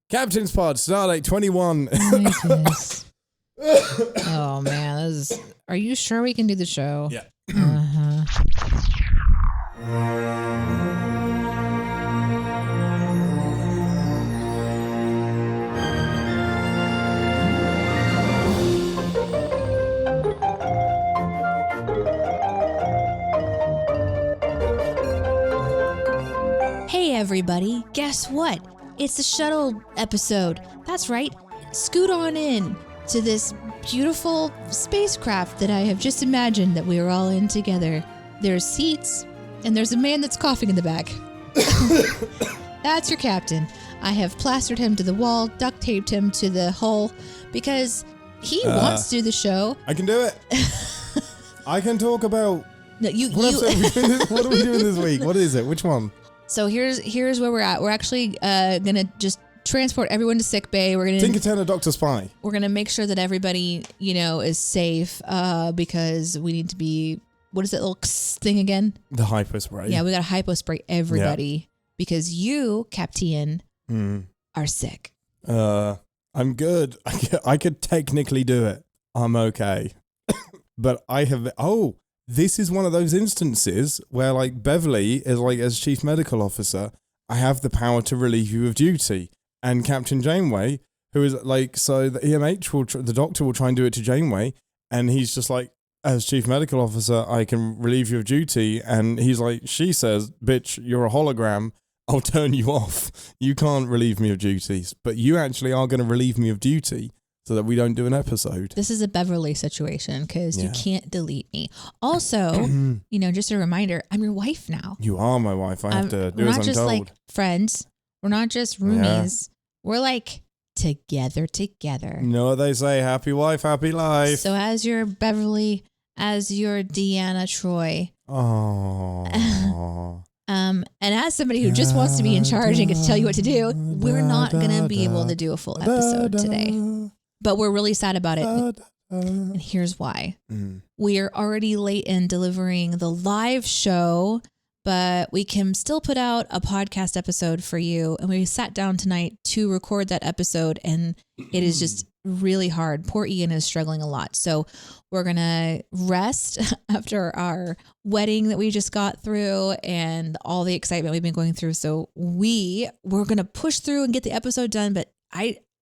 Captain's Pod, Stardate 21. Oh my goodness. Oh man, are you sure we can do the show? Yeah. Hey everybody, guess what? It's the shuttle episode. That's right. Scoot on in to this beautiful spacecraft that I have just imagined that we are all in together. There's seats, and there's a man that's coughing in the back. That's your captain. I have plastered him to the wall, duct taped him to the hull, because he wants to do the show. I can do it. I can talk about... No, what are we doing this week? What is it? Which one? So here's where we're at. We're actually gonna just transport everyone to sick bay. We're gonna Tinker Tenor Dr. Spy. We're gonna make sure that everybody is safe because we need to be. What is that little thing again? The hypo spray. Yeah, we got to hypo spray everybody because you, Captain, are sick. I'm good. I could technically do it. I'm okay, but I have. Oh. This is one of those instances where, like, Beverly is like, as chief medical officer, I have the power to relieve you of duty. And Captain Janeway, who is like, so the EMH the doctor will try and do it to Janeway, and he's just like, as chief medical officer, I can relieve you of duty. And he's like, she says, bitch, you're a hologram. I'll turn you off. You can't relieve me of duties, but you actually are going to relieve me of duty. So that we don't do an episode. This is a Beverly situation because you can't delete me. Also, just a reminder, I'm your wife now. You are my wife. I have to do as I'm told. We're not just like friends. We're not just roomies. Yeah. We're like together. You know what they say, happy wife, happy life. So as your Beverly, as your Deanna Troy. Oh. And as somebody who just wants to be in charge and get to tell you what to do, we're not going to be able to do a full episode today. But we're really sad about it. And here's why. We are already late in delivering the live show, but we can still put out a podcast episode for you. And we sat down tonight to record that episode, and it is just really hard. Poor Ian is struggling a lot. So we're going to rest after our wedding that we just got through and all the excitement we've been going through. So we're going to push through and get the episode done. But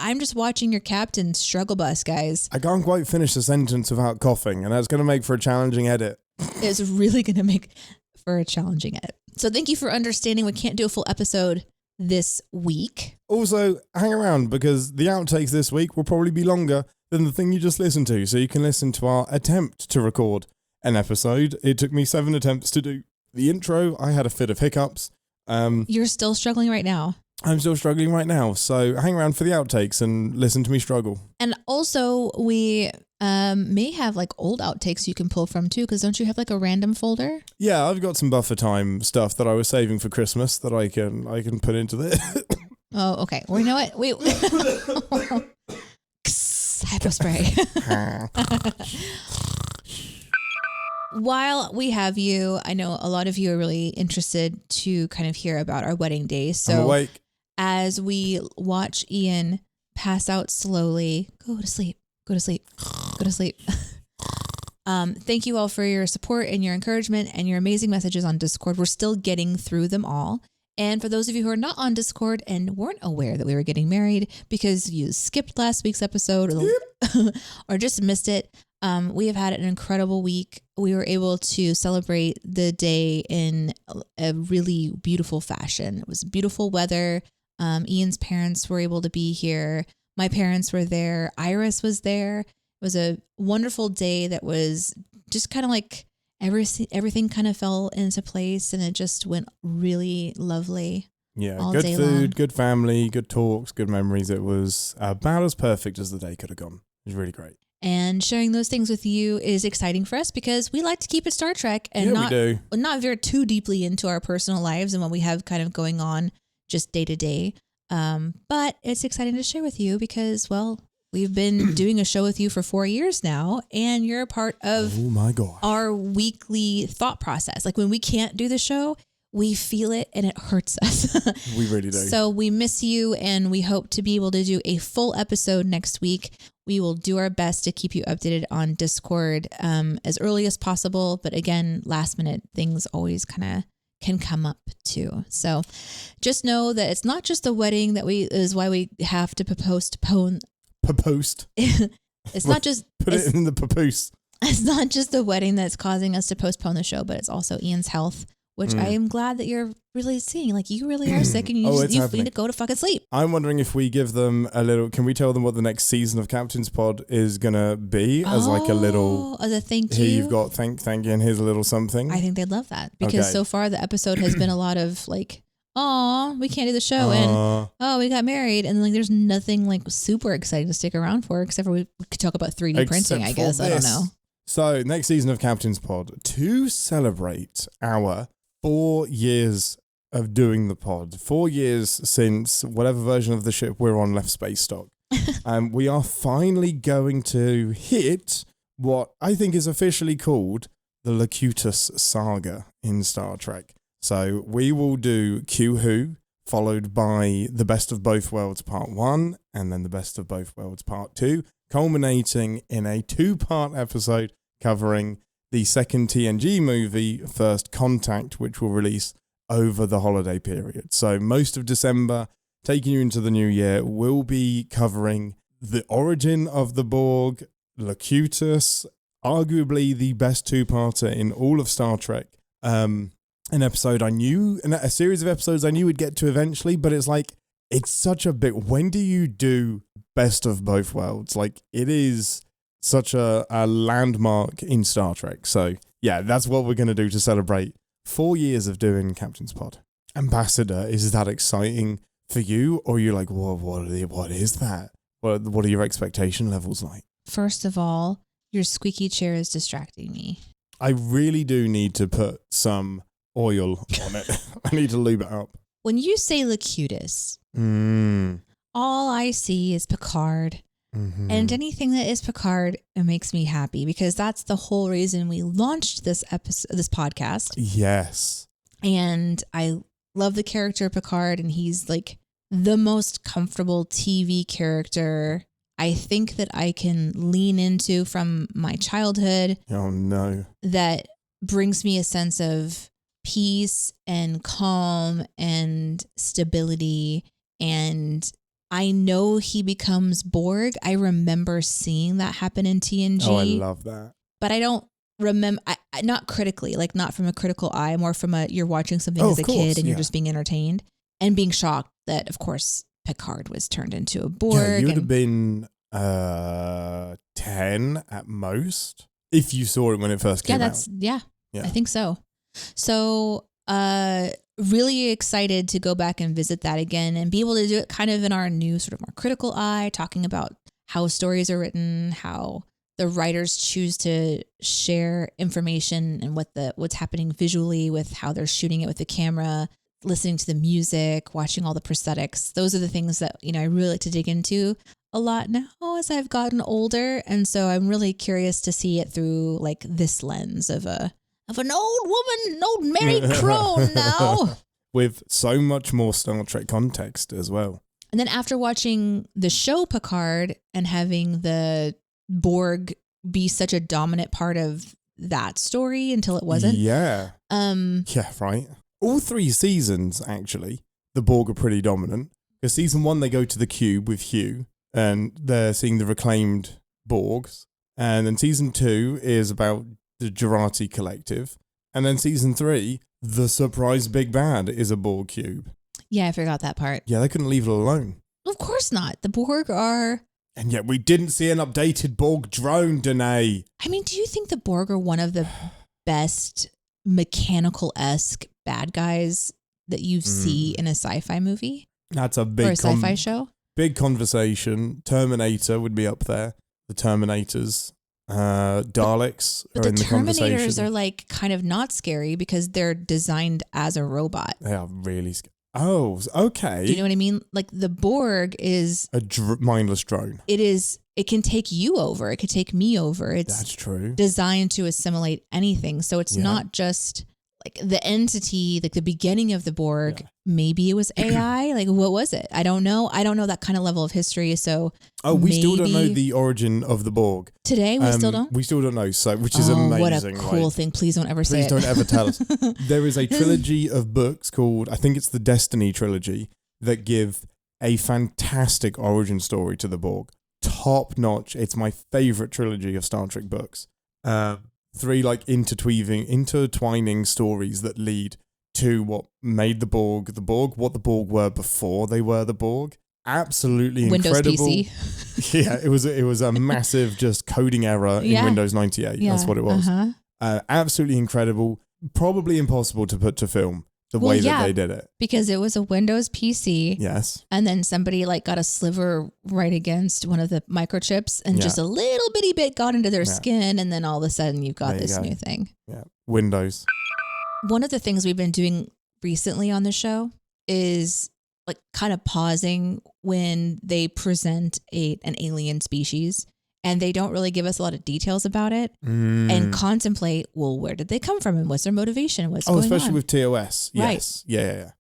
I'm just watching your captain struggle bus, guys. I can't quite finish the sentence without coughing, and that's going to make for a challenging edit. It's really going to make for a challenging edit. So thank you for understanding. We can't do a full episode this week. Also, hang around because the outtakes this week will probably be longer than the thing you just listened to, so you can listen to our attempt to record an episode. It took me 7 attempts to do the intro. I had a fit of hiccups. You're still struggling right now. I'm still struggling right now, so hang around for the outtakes and listen to me struggle. And also, we may have like old outtakes you can pull from too, because don't you have like a random folder? Yeah, I've got some buffer time stuff that I was saving for Christmas that I can put into this. Oh, okay. Well, you know what? Hypo spray. While we have you, I know a lot of you are really interested to kind of hear about our wedding day. So I'm awake. As we watch Ian pass out slowly, go to sleep. Thank you all for your support and your encouragement and your amazing messages on Discord. We're still getting through them all. And for those of you who are not on Discord and weren't aware that we were getting married because you skipped last week's episode or just missed it, we have had an incredible week. We were able to celebrate the day in a really beautiful fashion. It was beautiful weather. Ian's parents were able to be here. My parents were there. Iris was there. It was a wonderful day that was just kind of like everything kind of fell into place, and it just went really lovely. Yeah, good food, long. Good family, good talks, good memories. It was about as perfect as the day could have gone. It was really great. And sharing those things with you is exciting for us because we like to keep it Star Trek and not veer too deeply into our personal lives and what we have kind of going on just day to day. But it's exciting to share with you because, well, we've been doing a show with you for 4 years now, and you're a part of our weekly thought process. Like when we can't do the show, we feel it and it hurts us. We really do. So we miss you, and we hope to be able to do a full episode next week. We will do our best to keep you updated on Discord as early as possible. But again, last minute things always kind of can come up too. So just know that it's not just the wedding is why we have to postpone. It's not just put it in the papoose. It's not just the wedding that's causing us to postpone the show, but it's also Ian's health, which I am glad that you're really seeing. Like, you really are sick, and you need to go to fucking sleep. I'm wondering if we give them a little. Can we tell them what the next season of Captain's Pod is gonna be as like a little as a thank you? Here you've got thank you, and here's a little something. I think they'd love that because so far the episode has been a lot of like, "Aw, we can't do the show," and "Oh, we got married," and like there's nothing like super exciting to stick around for except for we could talk about 3D printing. I guess I don't know. So next season of Captain's Pod, to celebrate our 4 years of doing the pod, 4 years since whatever version of the ship we're on left space stock, we are finally going to hit what I think is officially called the Locutus Saga in Star Trek. So we will do Q Who, followed by The Best of Both Worlds Part 1, and then The Best of Both Worlds Part 2, culminating in a 2-part episode covering the second TNG movie, First Contact, which will release over the holiday period. So most of December, taking you into the new year, we'll be covering the origin of the Borg, Locutus, arguably the best 2-parter in all of Star Trek. An episode I knew, a series of episodes I knew we'd get to eventually, but it's like, it's such a big, when do you do Best of Both Worlds? Like, it is such a landmark in Star Trek. So yeah, that's what we're going to do to celebrate 4 years of doing Captain's Pod. Ambassador, is that exciting for you? Or you're like, whoa, what is that? What are your expectation levels like? First of all, your squeaky chair is distracting me. I really do need to put some oil on it. I need to lube it up. When you say Locutus, all I see is Picard. Mm-hmm. And anything that is Picard, it makes me happy because that's the whole reason we launched this podcast. Yes. And I love the character Picard, and he's like the most comfortable TV character I think that I can lean into from my childhood. Oh no. That brings me a sense of peace and calm and stability, and I know he becomes Borg. I remember seeing that happen in TNG. Oh, I love that. But I don't remember, not critically, like not from a critical eye, more from you're watching something as a kid and you're just being entertained and being shocked that, of course, Picard was turned into a Borg. Yeah, you would have been 10 at most if you saw it when it first came out. Yeah, I think so. So, really excited to go back and visit that again and be able to do it kind of in our new sort of more critical eye, talking about how stories are written, how the writers choose to share information and what's happening visually with how they're shooting it with the camera, listening to the music, watching all the prosthetics. Those are the things that, I really like to dig into a lot now as I've gotten older. And so I'm really curious to see it through like this lens of an old woman, an old married crone now. With so much more Star Trek context as well. And then after watching the show Picard and having the Borg be such a dominant part of that story until it wasn't. Yeah. Yeah, right. All 3 seasons, actually, the Borg are pretty dominant. Because season 1, they go to the cube with Hugh and they're seeing the reclaimed Borgs. And then season 2 is about the Jurati Collective. And then season 3, the surprise big bad is a Borg cube. Yeah, I forgot that part. Yeah, they couldn't leave it alone. Of course not. The Borg are... And yet we didn't see an updated Borg drone, Deneé. I mean, do you think the Borg are one of the best mechanical-esque bad guys that you see in a sci-fi movie? That's a big... Or a sci-fi show? Big conversation. Terminator would be up there. The Terminators... Daleks but are in the conversation. The Terminators are like kind of not scary because they're designed as a robot. They are really scary. Oh, okay. Do you know what I mean? Like the Borg is a mindless drone. It can take you over. It could take me over. That's true. Designed to assimilate anything. So it's not just like the entity, like the beginning of the Borg. Maybe it was AI. Like, what was it? I don't know. I don't know that kind of level of history. So, we still don't know the origin of the Borg. Today, we still don't? We still don't know, so which is amazing. What a cool thing. Please don't ever say it. Please don't ever tell us. There is a trilogy of books called, I think it's the Destiny trilogy, that give a fantastic origin story to the Borg. Top notch. It's my favorite trilogy of Star Trek books. 3 like intertwining stories that lead to what made the Borg, what the Borg were before they were the Borg. Absolutely incredible. Windows PC. Yeah, it was a massive just coding error in Windows 98. That's what it was. Absolutely incredible. Probably impossible to put to film the way that they did it. Because it was a Windows PC. Yes. And then somebody like got a sliver right against one of the microchips and just a little bitty bit got into their skin. And then all of a sudden you've got this new thing. Yeah. Windows. One of the things we've been doing recently on the show is like kind of pausing when they present an alien species and they don't really give us a lot of details about it and contemplate, well, where did they come from and what's their motivation? What's going on? Especially with TOS. Yes. Right. Yeah.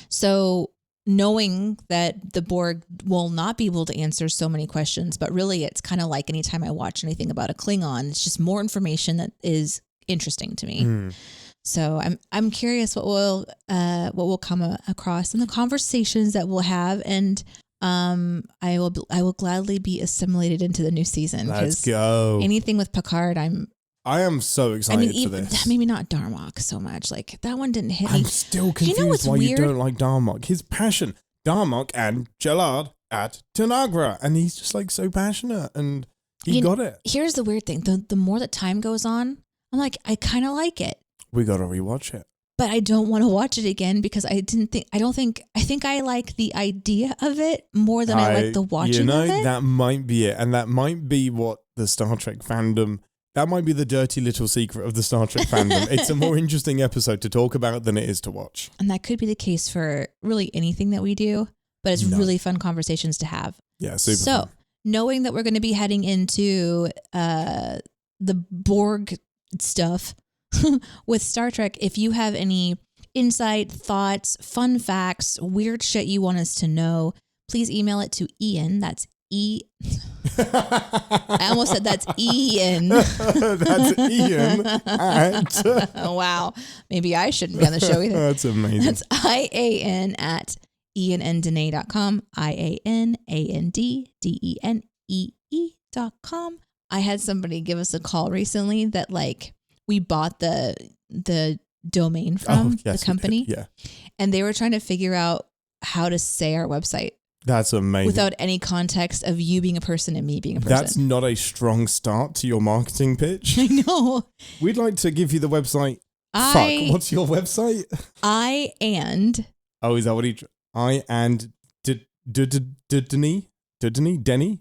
So knowing that the Borg will not be able to answer so many questions, but really it's kind of like anytime I watch anything about a Klingon, it's just more information that is interesting to me. So I'm curious what will come across in the conversations that we'll have, and I will gladly be assimilated into the new season. Let's go. Anything with Picard, I am so excited for this. Maybe not Darmok so much. Like that one didn't hit me. I'm still confused why you don't like Darmok. His passion, Darmok and Jalad at Tanagra, and he's just like so passionate, and he got it. Here's the weird thing: the more that time goes on, I'm like, I kind of like it. We got to rewatch it. But I don't want to watch it again because I think I like the idea of it more than I like the watching of it. That might be it. And that might be what the Star Trek fandom, that might be the dirty little secret of the Star Trek fandom. It's a more interesting episode to talk about than it is to watch. And that could be the case for really anything that we do, but it's really fun conversations to have. Yeah, super fun. Knowing that we're going to be heading into the Borg stuff, with Star Trek, if you have any insight, thoughts, fun facts, weird shit you want us to know, please email it to Ian. That's I almost said that's Ian. That's Ian at... Wow. Maybe I shouldn't be on the show either. That's amazing. That's IAN at iananddeneé.com. IANANDDENEE.com. I had somebody give us a call recently that like we bought the domain from the company. Yeah. And they were trying to figure out how to say our website. That's amazing. Without any context of you being a person and me being a person. That's not a strong start to your marketing pitch. I know. We'd like to give you the website. What's your website? Oh, is that what he... Deneé? Denny?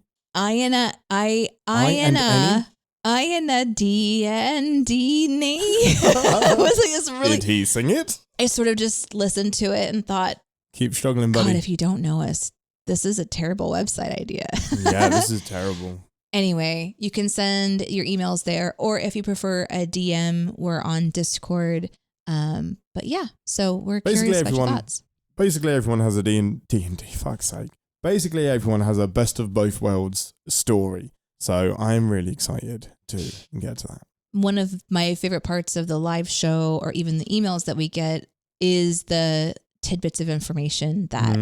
Did he sing it? I sort of just listened to it and thought, keep struggling, buddy. God, if you don't know us, this is a terrible website idea. Yeah, this is terrible. Anyway, you can send your emails there, or if you prefer a DM, we're on Discord. But yeah, so we're curious about your thoughts. Basically, everyone has a D&D, fuck's sake. Basically, everyone has a best of both worlds story. So I'm really excited to get to that. One of my favorite parts of the live show or even the emails that we get is the tidbits of information that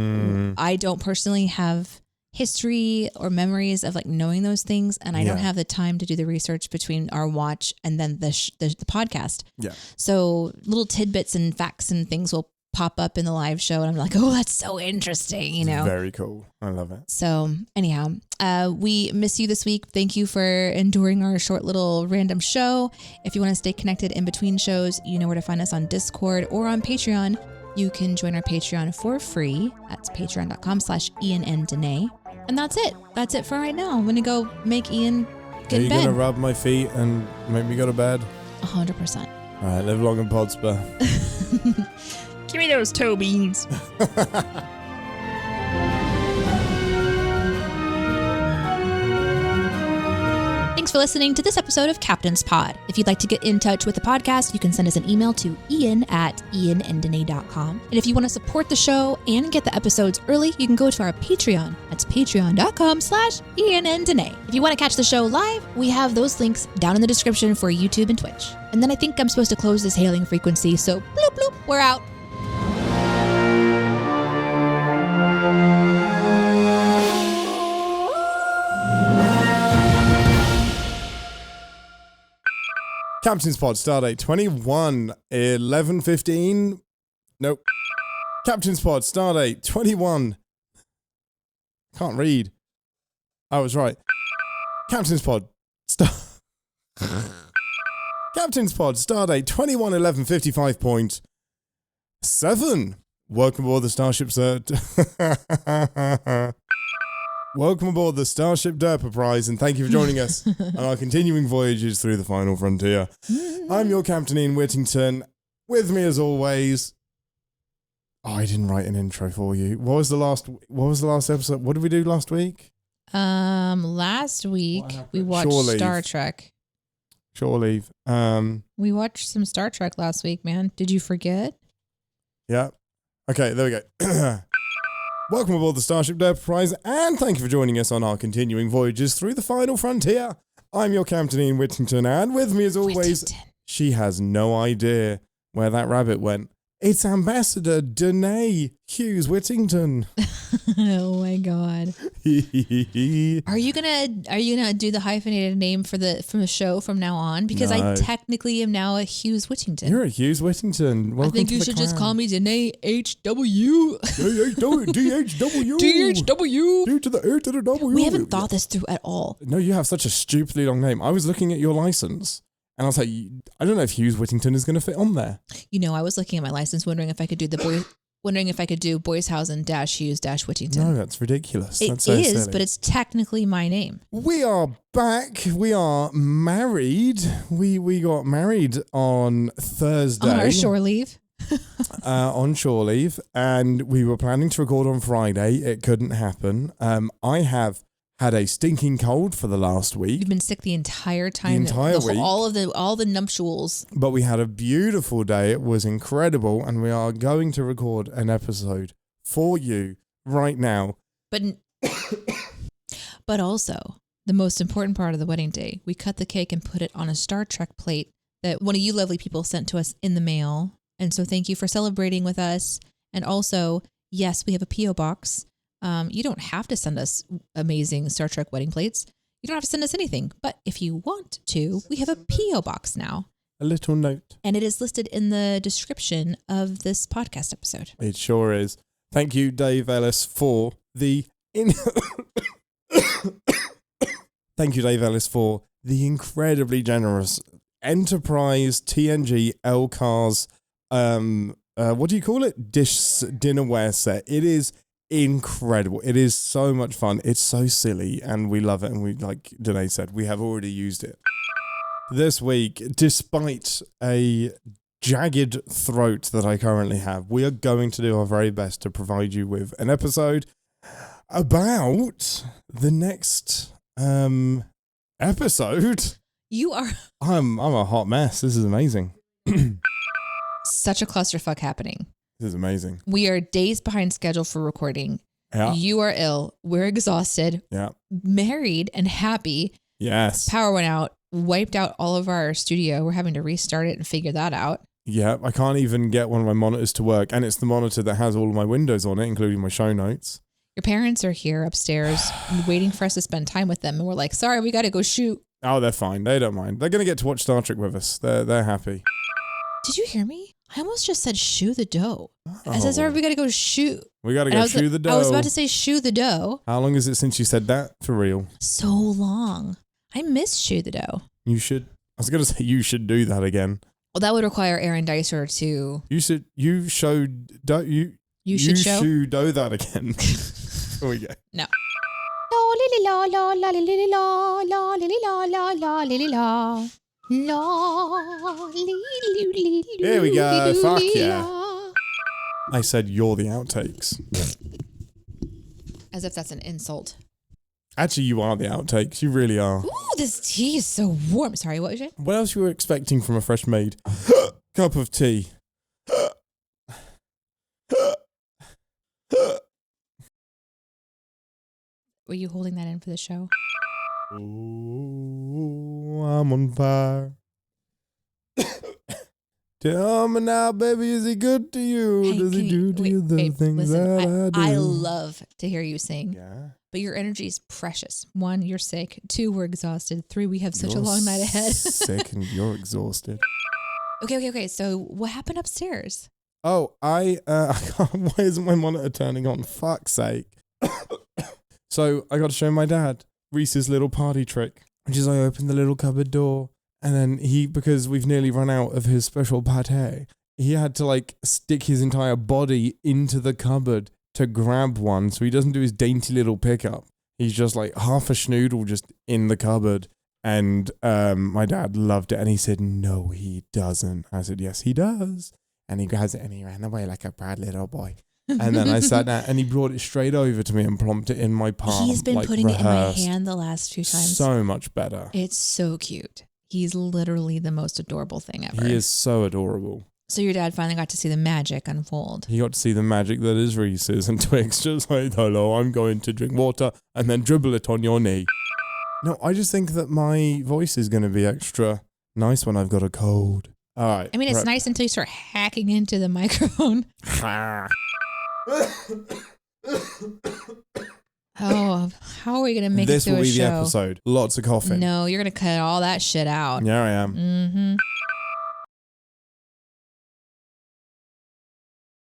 I don't personally have history or memories of like knowing those things. And I don't have the time to do the research between our watch and then the podcast. Yeah. So little tidbits and facts and things will pop up in the live show and I'm like, oh, that's so interesting, you know. Very cool. I love it. So anyhow, we miss you this week. Thank you for enduring our short little random show. If you want to stay connected in between shows, you know where to find us on Discord or on Patreon. You can join our Patreon for free. That's patreon.com/Ian and Deneé. And that's it. That's it for right now. I'm going to go make Ian get in bed. Are you going to rub my feet and make me go to bed? 100%. All right, live long in Podsper. Give me those toe beans. Thanks for listening to this episode of Captain's Pod. If you'd like to get in touch with the podcast, you can send us an email to ian@iananddeneé.com. And if you want to support the show and get the episodes early, you can go to our Patreon. That's patreon.com/iananddeneé. If you want to catch the show live, we have those links down in the description for YouTube and Twitch. And then I think I'm supposed to close this hailing frequency, so bloop bloop, we're out. Captain's Pod, stardate 21/11/15. Nope. Captain's Pod, stardate 21. Can't read. I was right. Captain's Pod, Captain's Pod, stardate 21/11/55.7. Welcome aboard the Starship Welcome aboard the Starship Enterprise, and thank you for joining us on our continuing voyages through the final frontier. I'm your Captain Ian Whittington. With me, as always. Oh, I didn't write an intro for you. What was the last episode? What did we do last week? Last week we watched Star Trek. Shore leave. We watched some Star Trek last week, man. Did you forget? Yeah. Okay, there we go. Welcome aboard the Starship Enterprise, and thank you for joining us on our continuing voyages through the final frontier. I'm your Captain Ian Whittington, and with me as always, she has no idea where that rabbit went. It's Ambassador Deneé Hughes Whittington. Oh my God. Are you gonna do the hyphenated name from the show from now on? Because no. I technically am now a Hughes Whittington. You're a Hughes Whittington. Welcome. I think you should just call me Deneé HW. DHW. DHW. D to the A to the W. We haven't thought this through at all. No, you have such a stupidly long name. I was looking at your license. And I was like, I don't know if Hughes Whittington is going to fit on there. You know, I was looking at my license, wondering if I could do Boyshausen-Hughes-Whittington. No, that's ridiculous. It that's so is, silly. but it's technically my name. We are back. We are married. We got married on Thursday. On our shore leave. On shore leave. And we were planning to record on Friday. It couldn't happen. I have had a stinking cold for the last week. You've been sick the entire time. The entire week. All the nuptials. But we had a beautiful day. It was incredible. And we are going to record an episode for you right now. But also, the most important part of the wedding day, we cut the cake and put it on a Star Trek plate that one of you lovely people sent to us in the mail. And so thank you for celebrating with us. And also, yes, we have a P.O. box. You don't have to send us amazing Star Trek wedding plates. You don't have to send us anything. But if you want to, we have a P.O. box now. A little note. And it is listed in the description of this podcast episode. It sure is. Thank you, Dave Ellis, for the... Thank you, Dave Ellis, for the incredibly generous Enterprise TNG LCARS, what do you call it? Dinnerware set. It is incredible. It is so much fun. It's so silly and we love it. And we, like Deneé said, we have already used it. This week, despite a jagged throat that I currently have, we are going to do our very best to provide you with an episode about the next episode. You are... I'm a hot mess. This is amazing. Such a clusterfuck happening. This is amazing. We are days behind schedule for recording. Yeah. You are ill. We're exhausted. Yeah. Married and happy. Yes. Power went out. Wiped out all of our studio. We're having to restart it and figure that out. Yeah. I can't even get one of my monitors to work. And it's the monitor that has all of my windows on it, including my show notes. Your parents are here upstairs waiting for us to spend time with them. And we're like, sorry, we got to go shoot. Oh, they're fine. They don't mind. They're going to get to watch Star Trek with us. They're happy. Did you hear me? I almost just said shoe the dough. Oh. I said, sorry, we got to go shoot. We got to go shoe the dough. I was about to say shoe the dough. How long is it since you said that? For real? So long. I miss shoe the dough. You should. I was going to say you should do that again. Well, that would require Aaron Dicer to... You should show that again. Here we go. No. Here we go. Fuck yeah. I said you're the outtakes. As if that's an insult. Actually, you are the outtakes. You really are. Ooh, this tea is so warm. Sorry, what was it? What else you were expecting from a fresh made cup of tea? Were you holding that in for the show? Oh, I'm on fire. Tell me now, baby, is he good to you? Hey, Does he do to you the things that I do? I love to hear you sing. Yeah. But your energy is precious. 1, you're sick. 2, we're exhausted. 3, we have such a long night ahead. Sick and you're exhausted. Okay. So what happened upstairs? Oh, I can't, why isn't my monitor turning on? Fuck's sake. So I got to show my dad Reese's little party trick, which is I opened the little cupboard door and then because we've nearly run out of his special pate, he had to like stick his entire body into the cupboard to grab one, so he doesn't do his dainty little pickup. He's just like half a schnoodle just in the cupboard. And my dad loved it, and he said, "No, he doesn't." I said, "Yes, he does." And he grabs it, and he ran away like a proud little boy. And then I sat down, and he brought it straight over to me and plonked it in my palm. He's been putting it in my hand the last few times. So much better. It's so cute. He's literally the most adorable thing ever. He is so adorable. So your dad finally got to see the magic unfold. He got to see the magic that is Reese's, and Twix just like, "Hello, I'm going to drink water," and then dribble it on your knee. No, I just think that my voice is going to be extra nice when I've got a cold. All right. I mean, it's nice until you start hacking into the microphone. Oh, how are we going to make this it through a show? This will be the episode. Lots of coughing. No, you're going to cut all that shit out. Yeah, I am. Mm-hmm.